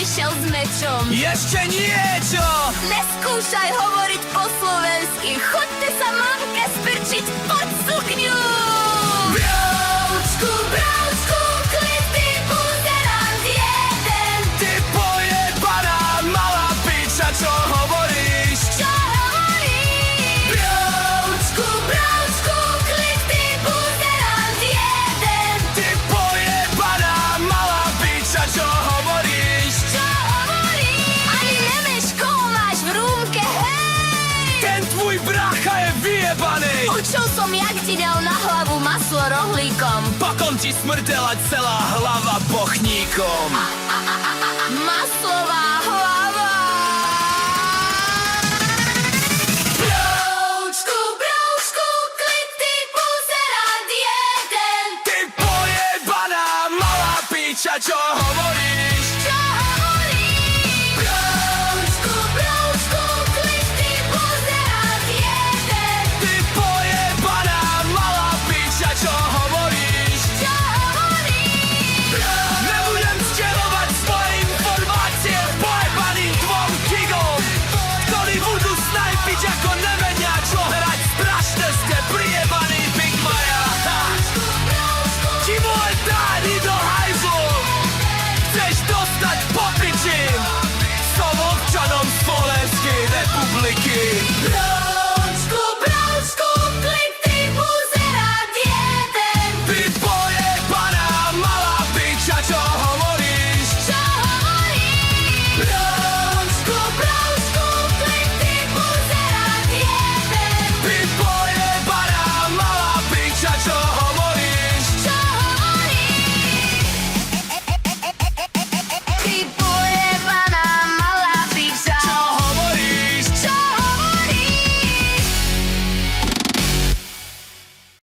prišiel s mečom. Ešte niečo! Neskúšaj hovoriť po slovensky. Chodte sa mamke sprčiť pod sukňu. Broučku, broučku, klitý buzerant jeden. Ty pojebaná malá piča, čo hovoríš? Čo hovoríš? Broučku, broučku, klitý buzerant jeden. Ty pojebaná malá piča, čo hovoríš? Čo hovoríš? Ani nevieš, koho máš v rúmke, hej! Ten tvoj brácha je vyjebaný! Počul som, jak ti dal na hlavu maslo rohlíkom. Pokom ti smrdela celá hlava bochníkom. Maslová hlava. Broučku, broučku, klitý buzerant jeden. Ty pojebaná malá piča, čo hovoríš? Čo hovoríš? Broučku, broučku, klitý buzerant jeden. Ty pojebaná malá piča, čo hovoríš? Čo hovoríš? Nebudem stěľovať svoje informácie pojebaným dvom gigom, ktorí budú snajpiť ako nevedia, čo hrať. Strašne ste prijebaný Big Maja. Ti môj dáni do hajzlu. Chceš dostať po piči? Som občanom Slovenskej republiky.